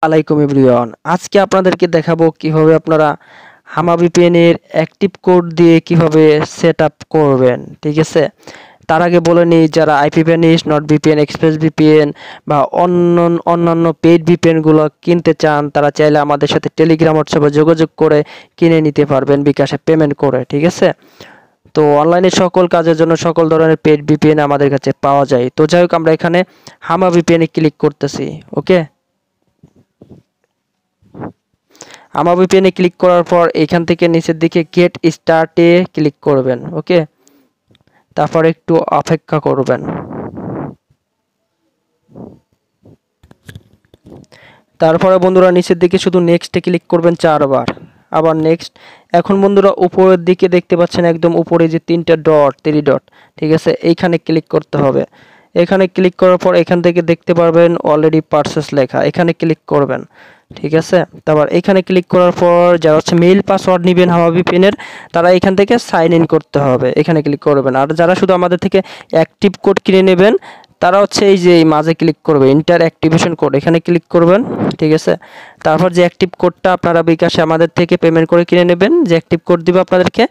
আলাইকুম এভরিওয়ান, আজকে আপনাদেরকে দেখাবো কিভাবে আপনারা হামা ভিপিএন এর অ্যাক্টিভ কোড দিয়ে কিভাবে সেটআপ করবেন। ঠিক আছে, তার আগে বলে নিই, যারা IP vanish, not VPN, express VPN বা অন্যান্য পেইড ভিপিএন গুলো কিনতে চান, তারা চাইলে আমাদের সাথে টেলিগ্রাম হোয়াটসঅ্যাপে যোগাযোগ করে কিনে নিতে পারবেন বিকাশে পেমেন্ট করে। ঠিক আছে, তো অনলাইনে সকল কাজের জন্য সকল ধরনের পেইড ভিপিএন আমাদের কাছে পাওয়া যায়। তো যাই হোক, আমরা এখানে হামা ভিপিএন এ ক্লিক করতেছি। ওকে, হামা ভিপিএন এ ক্লিক করার পর এখান থেকে নিচের দিকে গেট স্টার্টে ক্লিক করবেন। ওকে, তারপর একটু অপেক্ষা করবেন। তারপরে বন্ধুরা নিচের দিকে শুধু নেক্সটে ক্লিক করবেন 4 বার, আবার নেক্সট। এখন বন্ধুরা উপরের দিকে দেখতে পাচ্ছেন, একদম উপরে যে 3টা ডট, 3 ডট, ঠিক আছে, এইখানে ক্লিক করতে হবে। এখানে ক্লিক করার পর এখান থেকে দেখতে পারবেন অলরেডি পারচেস লেখা, এখানে ক্লিক করবেন। ঠিক আছে, তারপর এখানে ক্লিক করার পর যারা হচ্ছে মেইল পাসওয়ার্ড নেবেন হামা ভিপিএনের, তারা এখান থেকে সাইন ইন করতে হবে, এখানে ক্লিক করবেন। আর যারা শুধু আমাদের থেকে অ্যাক্টিভ কোড কিনে নেবেন, তারা হচ্ছে এই যে এই মাঝে ক্লিক করবে ইন্টার অ্যাক্টিভেশন কোড, এখানে ক্লিক করবেন। ঠিক আছে, তারপর যে অ্যাক্টিভ কোডটা আপনারা বিকাশে আমাদের থেকে পেমেন্ট করে কিনে নেবেন, যে অ্যাক্টিভ কোড দিবে আপনাদেরকে,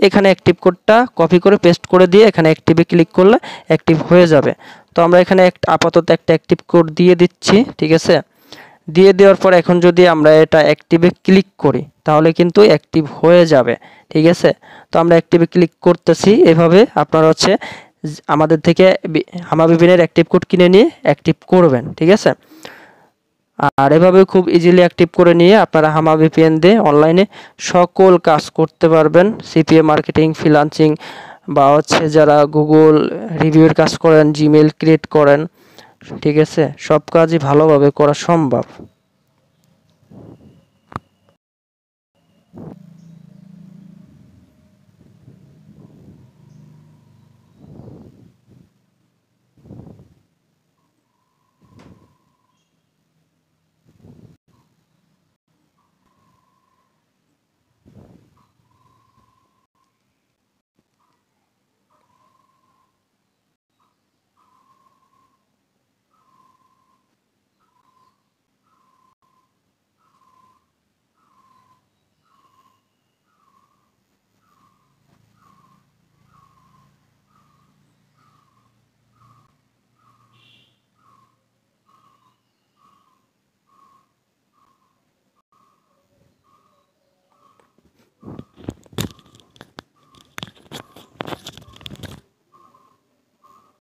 এখানে অ্যাক্টিভ কোডটা কপি করে পেস্ট করে দিয়ে এখানে অ্যাক্টিভে ক্লিক করলে অ্যাক্টিভ হয়ে যাবে। তো আমরা এখানে আপাতত একটা অ্যাক্টিভ কোড দিয়ে দিচ্ছি। ঠিক আছে, দিয়ে দেওয়ার পর এখন যদি আমরা এটা অ্যাক্টিভে ক্লিক করি তাহলে কিন্তু অ্যাক্টিভ হয়ে যাবে। ঠিক আছে, তো আমরা অ্যাক্টিভে ক্লিক করতেছি। এভাবে আপনারা হচ্ছে আমাদের থেকে হামা ভিপিএনের অ্যাক্টিভ কোড কিনে নিয়ে অ্যাক্টিভ করবেন। ঠিক আছে, আর এভাবে খুব ইজিলি অ্যাক্টিভ করে নিয়ে আপনারা হামা ভিপিএন দিয়ে অনলাইনে সকল কাজ করতে পারবেন। সিপিএ মার্কেটিং, ফ্রিল্যান্সিং বা হচ্ছে যারা গুগল রিভিউয়ের কাজ করেন, জিমেইল ক্রিয়েট করেন, ঠিক আছে, সব কাজই ভালোভাবে করা সম্ভব।